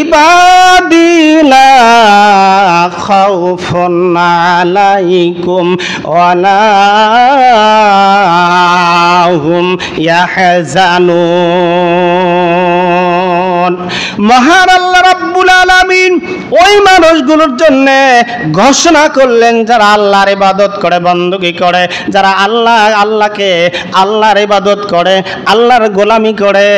ইবাদি লা খাউফুন আলাইকুম ওয়া লা হুম ইয়াহজানুন। মহান আল্লাহ রাব্বুল আলামিন ওই মানুষগুলোর জন্য ঘোষণা করলেন যারা আল্লাহর ইবাদত করে, বندگی করে, যারা আল্লাহকে আল্লাহর ইবাদত করে, আল্লাহর গোলামি করে,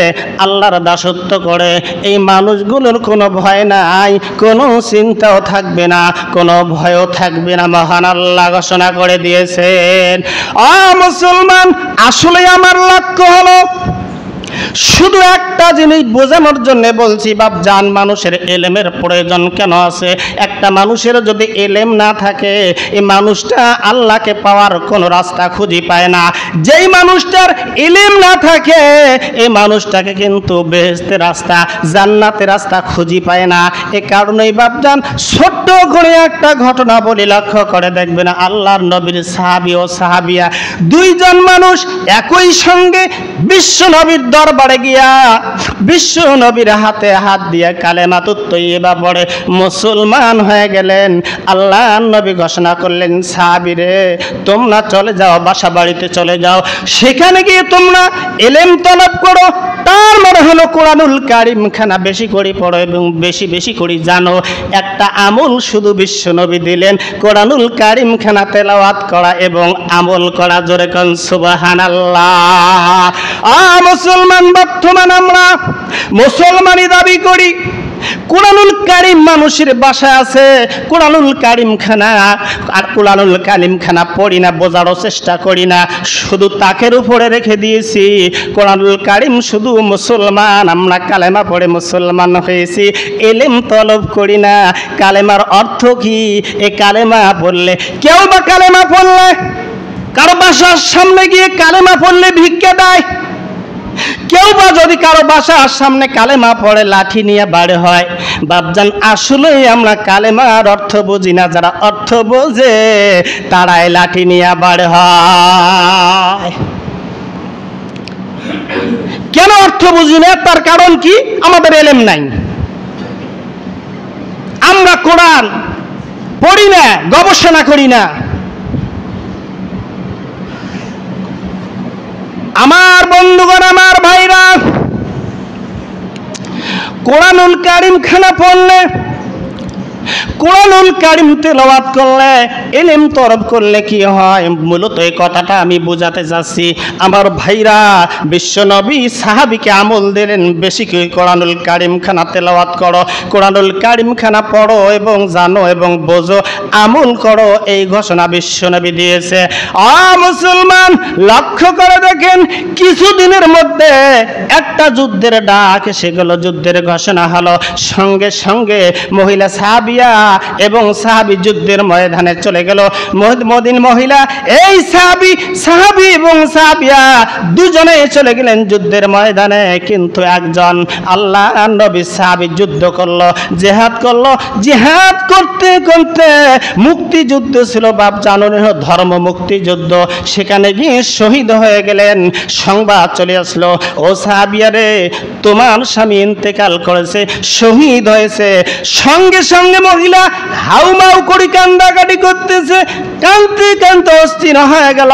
আল্লাহর দাসত্ব করে, এই মানুষগুলোর কোনো ভয় নাই, কোনো চিন্তাও থাকবে না, কোনো ভয়ও থাকবে না। মহান আল্লাহ ঘোষণা করে দিয়েছেন। মুসলমান, আসলে আমার লক্ষ্য হলো শুধু একটা জিনিস বোঝানোর জন্য বলছি বাপজান, মানুষের এলেমের প্রয়োজন কেন আছে? একটা মানুষের যদি এলেম না থাকে, এই মানুষটা আল্লাহকে পাওয়ার কোনো রাস্তা খুঁজে পায় না। যেই মানুষটার এলেম না থাকে, এই মানুষটাকে কিন্তু বেহেশতের রাস্তা, জান্নাতের রাস্তা খুঁজে পায় না। এ কারণেই বাপজান ছোট্ট করে একটা ঘটনা বলি, লক্ষ্য করে দেখবেন। আল্লাহর নবীর সাহাবী ও সাহাবিয়া দুইজন মানুষ একই সঙ্গে বিশ্ব নবীর দরবারে গিয়া বিশ্ব নবীর হাতে হাত দিয়ে কালেমাতুত তৈয়বা পড়ে মুসলমান হয়ে গেলেন। আল্লাহর নবী ঘোষণা করলেন, সাহাবীরে তোমরা চলে যাও, বাসা বাড়িতে চলে যাও, সেখানে গিয়ে তোমরা ইলম তলব করো। তার মানে হলো কোরআনুল কারীম খানা বেশি করে পড়ো এবং বেশি বেশি করে জানো। একটা আমল শুধু বিশ্ব নবী দিলেন, কোরআনুল কারীম খানা তেলাওয়াত করা এবং আমল করা। জোরে কোন সুবহানাল্লাহ। মুসলমান, বর্তমান আমরা মুসলমানই দাবি করি, কোরআনুল কারীম মানুষের বাসায় আছে, কোরআনুল কারীম খানা, আর কোরআনুল কারীম খানা পড়ি না, বোঝারও চেষ্টা করি না, শুধু তাকের উপরে রেখে দিয়েছি। কোরআনুল কারীম শুধু মুসলমান, আমরা কালেমা পড়ে মুসলমান হয়েছি, ইলম তলব করি না। কালেমার অর্থ কি? এই কালেমা পড়লে, কেউ বা কালেমা পড়লে কারো বাসার সামনে গিয়ে কালেমা পড়লে ভিক্ষা দেয়, কেউ বা যদি কারো বাসার সামনে কালেমা পড়ে লাঠি নিয়ে বাড়ি হয়। বাপজান, আসলেই আমরা কালেমার অর্থ বুঝি না। যারা অর্থ বোঝে তারাই লাঠি নিয়ে বাড়ি হয়। কেন অর্থ বুঝি না? তার কারণ কি? আমাদের ইলম নাই। আমরা কোরআন পড়ি না, গবেষণা করি না। আমার বন্ধুগণ, আমার ভাইরা, কোরআনুল কারীম খানা পড়লে, কোরআনুল কারীম তেলাওয়াত করলে, ইলম তলব করলে কি হয়? মূলত এই কথাটা আমি বোঝাতে যাচ্ছি। আমার ভাইরা, বিশ্বনবী সাহাবীকে আমল দিলেন, বেশি করে কোরআনুল কারীম খানা তেলাওয়াত করো, কোরআনুল কারীম খানা পড়ো এবং জানো এবং বোঝো, আমল করো, এই ঘোষণা বিশ্বনবী দিয়েছে। মুসলমান, লক্ষ্য করে দেখেন, কিছুদিনের মধ্যে একটা যুদ্ধের ডাক এসে গেল, যুদ্ধের ঘোষণা হলো। সঙ্গে সঙ্গে মহিলা সাহাবিয়া এবং সাহাবী যুদ্ধের ময়দানে চলে গেল। মদিন মহিলা, এই সাহাবী এবং সাহাবিয়া দুজনে চলে গেলেন যুদ্ধের ময়দানে। কিন্তু একজন আল্লাহর নবী সাহাবী যুদ্ধ করলো, জিহাদ করলো। জিহাদ করতে করতে মুক্তিযুদ্ধ ছিল, বাপ জানুন, ধর্ম মুক্তিযুদ্ধ। সেখানে গিয়ে শহীদ হয়ে গেলেন। সংবাদ চলে আসলো, ও সাহাবিয়া রে, তোমার স্বামী ইন্তেকাল করেছে, শহীদ হয়েছে। সঙ্গে সঙ্গে মহিলা হাউমাউ করে কান্দাকাটি করতেছে, কাঁদতে কাঁদতে অস্থির হয়ে গেল।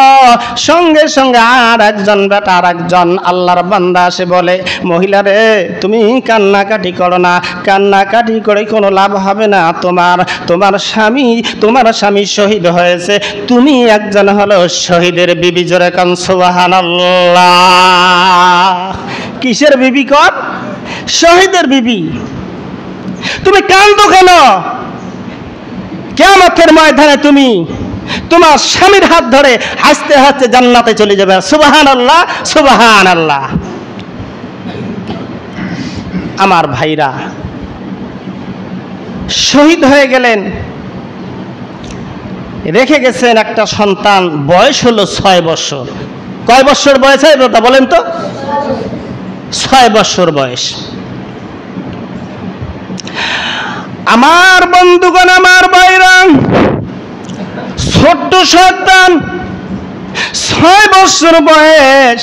সঙ্গে সঙ্গে আর একজন আল্লাহর বান্দা আসে বলে, মহিলা রে, তুমি কান্নাকাটি করো না, কান্নাকাটি করে কোনো লাভ হবে না। তোমার স্বামী শহীদ হয়েছে, তুমি একজন হলো শহীদের বিবি। জোরে কান সুবহানাল্লাহ। কিসের বিবি? কর শহীদের বিবি। তুমি কান্দো কেন? কিয়ামতের ময়দানে তুমি তোমার স্বামীর হাত ধরে হাসতে হাসতে জান্নাতে চলে যাবে। সুবহানাল্লাহ, সুবহানাল্লাহ। আমার ভাইরা, শহীদ হয়ে গেলেন, রেখে গেছেন একটা সন্তান, বয়স হলো 6 বছর। কয় বছর বয়স হয় এটা বলেন তো? 6 বছর বয়স। আমার বন্ধুগণ, আমার ভাইরা, ছোট্ট সন্তান 6 বছর বয়স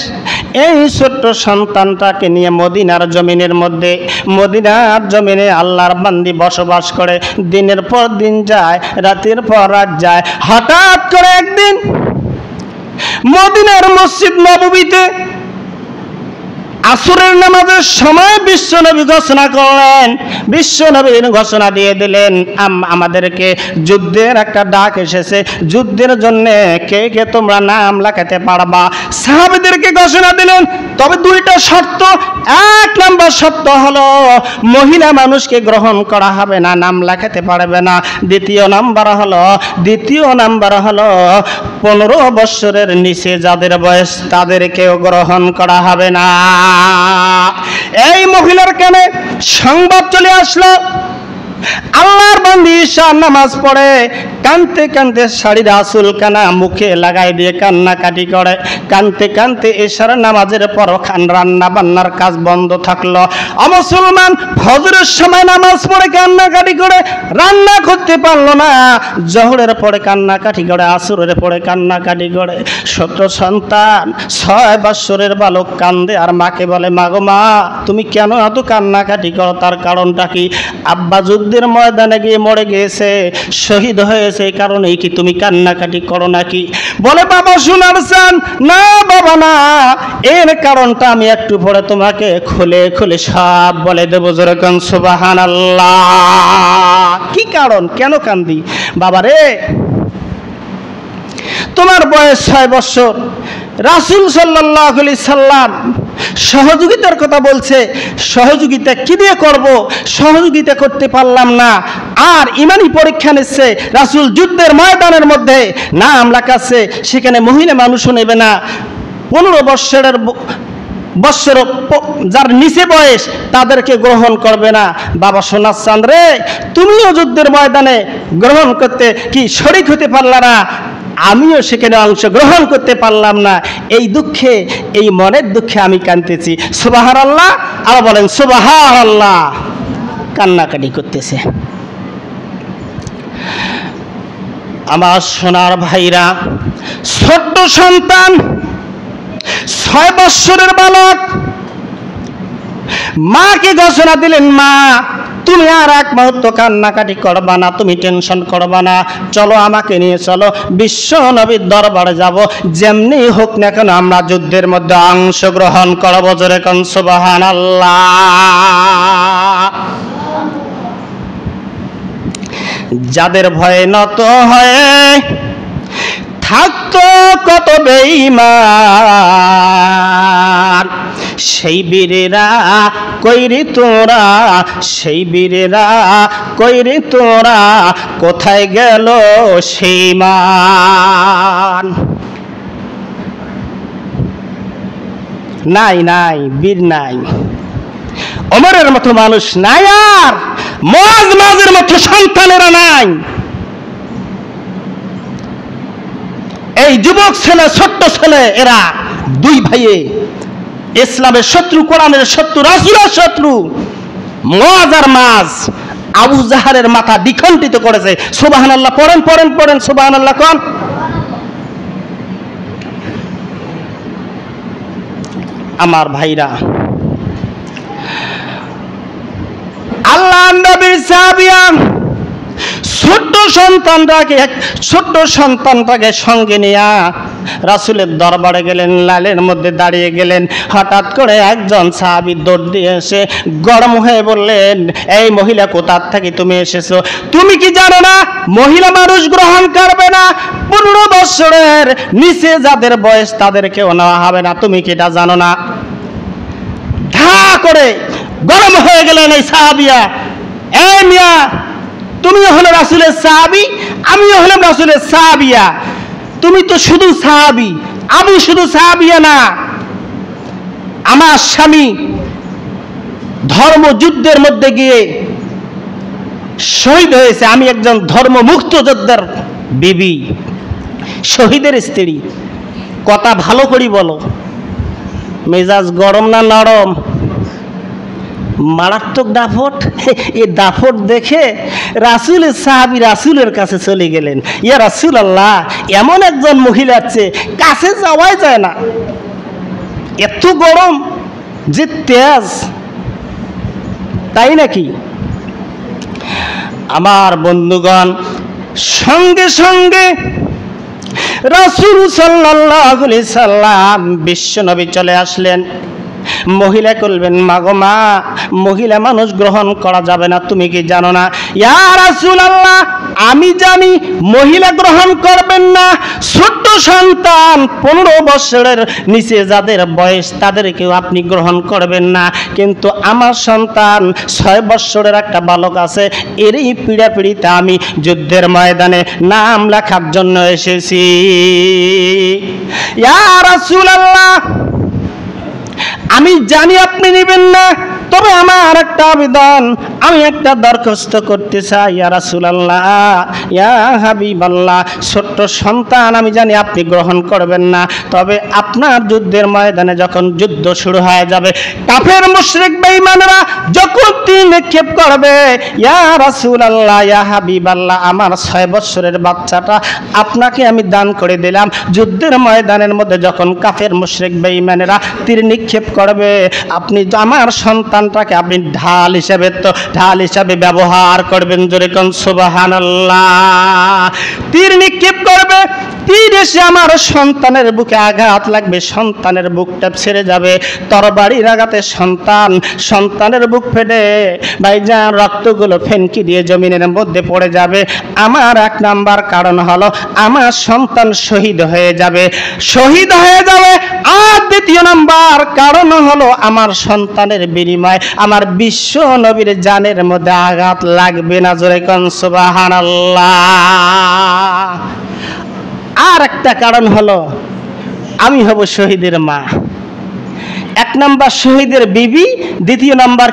এই ছোট্ট সন্তানটাকে নিয়ে মদিনার জমিনের মধ্যে, মদিনার জমিনে আল্লাহর বান্দি বসবাস করে, দিনের পর দিন যায়, রাতের পর রাত যায়। হঠাৎ করে একদিন মদিনার মসজিদ নববীতে আসরের নামাজের সময় বিশ্বনবী ঘোষণা করলেন, বিশ্বনবী ঘোষণা দিয়ে দিলেন আমাদেরকে যুদ্ধের একটা ডাক এসেছে, যুদ্ধের জন্য কে কে তোমরা নাম লেখাতে পারবা। সাহাবীদেরকে ঘোষণা দিলেন, তবে 2টা শর্ত। 1 নম্বর শর্ত হলো মহিলা মানুষকে গ্রহণ করা হবে না, নাম লেখাতে পারবে না। দ্বিতীয় নাম্বার হলো 15 বছরের নিচে যাদের বয়স তাদেরকেও গ্রহণ করা হবে না। এই মহিলার কানে সংবাদ চলে আসলো, আল্লাহর বান্দি ঈশার নামাজ পড়ে কানতে কানতে শাড়ি রাসুল কানা মুখে লাগাই দিয়ে কান্নাকাটি করে। কানতে কানতে ঈশার নামাজের পর রান্না বান্নার কাজ বন্ধ থাকলো। অমুসলমান ফজরের সময় নামাজ পড়ে কান্নাকাটি করে, রান্না করতে পারলো না। জোহরের পরে কান্নাকাটি করে, আসরের পরে কান্নাকাটি করে। ছোট সন্তান 6 বছরের বালক কান্দে আর মাকে বলে, মাগো মা, তুমি কেন এত কান্নাকাটি করো? তার কারণটা কি? আব্বা যুদ্ধের ময়দানে গিয়ে মরে গিয়েছে, শহীদ হয়েছে, এই কারণেই কি তুমি কান্নাকাটি করো নাকি? বলে, বাবা শোনার চান? না বাবা না, এর কারণটা আমি একটু পরে তোমাকে খুলে খুলে সব বলে দেবো। যেরকম সুবহানাল্লাহ। কি কারণ, কেন কান্দি? বাবা রে, তোমার বয়স 6 বছর, রাসূল সাল্লাল্লাহু আলাইহি সাল্লাম সহযোগিতার কথা বলছে, সহযোগিতা কি দিয়ে করব? সহযোগিতা করতে পারলাম না। আর ইমানি পরীক্ষা নিচ্ছে, রাসূল যুদ্ধের ময়দানের মধ্যে নাম লেখাচ্ছে, সেখানে মহিলা মানুষও নেবে না। 15 বছর যার নিচে বয়স তাদেরকে গ্রহণ করবে না। বাবা সোনার চাঁদ রে, তুমিও যুদ্ধের ময়দানে গ্রহণ করতে কি শরীক হতে পারলা না? আমিও সেখানে অংশগ্রহণ করতে পারলাম না। এই দুঃখে, এই মনের দুঃখে আমি কাঁদতেছি। সুবহানাল্লাহ। আর বলেন সুবহানাল্লাহ। কান্নাকাটি করতেছে। আমার সোনার ভাইরা, ছোট্ট সন্তান 6 বছরের বালক মাকে ঘোষণা দিলেন, মা তুমি আর 1 মুহূর্ত কান্নাকাটি করবা না, তুমি টেনশন করবা না, চলো আমাকে নিয়ে চলো, বিশ্ব নবীর দরবারে যাব, যেমনি হোক না কেন আমরা যুদ্ধের মধ্যে অংশগ্রহণ করবো। জোরে কোন সুবহানাল্লাহ। যাদের ভয়ে নত হয়ে থাকতো কত বেঈমান, সেই বীরেরা কইরে তোরা, সেই বীরেরা কইরে তোরা, কোথায় গেল সেই মান? নাই নাই, বীর নাই, ওমরের মতো মানুষ নাই, আর মুআযের মতো সন্তানেরা নাই। এই যুবক ছেলে, ছোট্ট ছেলে, এরা 2 ভাইয়ে ইসলামের শত্রু, কোরআনের শত্রু, রাসূলের শত্রু। মুআয আর মায আবু জাহলের মাথা দ্বিখণ্ডিত করেছে। সুবহানাল্লাহ পড়েন, পড়েন, পড়েন, সুবহানাল্লাহ কোন। আমার ভাইরা, আল্লাহ নবীর সাহাবিয়া ছোট্ট সন্তানটাকে সঙ্গে নিয়ে রাসূলের দরবারে গেলেন, লালের মধ্যে দাঁড়িয়ে গেলেন। হঠাৎ করে একজন সাহাবী দৌড় দিয়ে এসে গরম হয়ে বললেন, এই মহিলা, কোথা থেকে তুমি এসেছো? তুমি কি জানো না মহিলা মানুষ গ্রহণ করবে না? 15 বছরের নিচে যাদের বয়স তাদেরকেও নেওয়া হবে না। তুমি কি এটা জানো না? ধা করে গরম হয়ে গেলেন এই সাহাবিয়া। এই মিয়া, তুমিও হলো রাসূলের সাহাবী, আমিও হলাম রাসূলের সাহাবিয়া। তুমি তো শুধু সাহাবী, আমি শুধু সাহাবিয়া না। আমার স্বামী ধর্মযুদ্ধের মধ্যে গিয়ে শহীদ হয়েছে, আমি একজন ধর্মমুক্ত যোদ্ধার বিবি, শহীদের স্ত্রী। কথা ভালো করে বলো, মেজাজ গরম না নরম? মারাত্মক দাপট। এই দাপট দেখে রাসূলের সাহাবী রাসূলের কাছে চলে গেলেন, ইয়া রাসূলুল্লাহ, এমন একজন মহিলা আছে কাছে যাওয়াই যায় না, এত গরম যে তেজ, তাই নাকি? আমার বন্ধুগণ, সঙ্গে সঙ্গে রাসূল সাল্লাল্লাহু আলাইহি সাল্লাম বিশ্বনবী চলে আসলেন। মহিলা বলবেন, মাগো মা, মহিলা মানুষ গ্রহণ করা যাবে না, তুমি কি জানো না? ইয়া রাসূলুল্লাহ, আমি জানি মহিলা গ্রহণ করবেন না, ছোট্ট সন্তান 15 বছরের নিচে যাদের বয়স তাদেরকেও আপনি গ্রহণ করবেন না, কিন্তু আমার সন্তান 6 বছরের একটা বালক আছে, এরই পিড়াপিড়িতে আমি যুদ্ধের ময়দানে নাম লেখার জন্য এসেছি। ইয়া রাসূলুল্লাহ, আমি জানি আপনি নেবেন না, তবে আমার একটা আবেদন, আমি একটা দরখাস্ত করতে চাই। ইয়া রাসূলুল্লাহ, ইয়া হাবিবাল্লাহ, ছোট্ট সন্তান আমি জানি আপনি গ্রহণ করবেন না, তবে আপনার যুদ্ধের ময়দানে যখন যুদ্ধ শুরু হয়ে যাবে, কাফের মুশরিক বেঈমানরা যখন তীর নিক্ষেপ করবে, ইয়া রাসূলুল্লাহ, ইয়া হাবিবাল্লাহ, আমার 6 বছরের বাচ্চাটা আপনাকে আমি দান করে দিলাম। যুদ্ধের ময়দানের মধ্যে যখন কাফের মুশরিক বেঈমানেরা তীর নিক্ষেপ করবে, আপনি আমার সন্তানটাকে আপনি ঢাল হিসাবে ব্যবহার করবেন। জোরে কোন সুবহানাল্লাহ। তীর নিক্ষেপ করবে, তীর এসে আমার সন্তানের বুকে আঘাত লাগবে, সন্তানের বুকটা ছেড়ে যাবে, তরবারির আঘাতে সন্তানের বুক ফেটে ভাইজান রক্তগুলো ফেনকি দিয়ে জমিনের মধ্যে পড়ে যাবে। আমার 1 নাম্বার কারণ হলো আমার সন্তান শহীদ হয়ে যাবে। আর 2 নাম্বার কারণ হলো আমার সন্তানের বিনিময়ে আমার বিশ্ব নবীর জানের মধ্যে আঘাত লাগবে না। জোরে কোন সুবহানাল্লাহ। আর একটা কারণ হলো আমি হব শহীদের মা। 1 নাম্বার শহীদের বিবি, 2 নাম্বার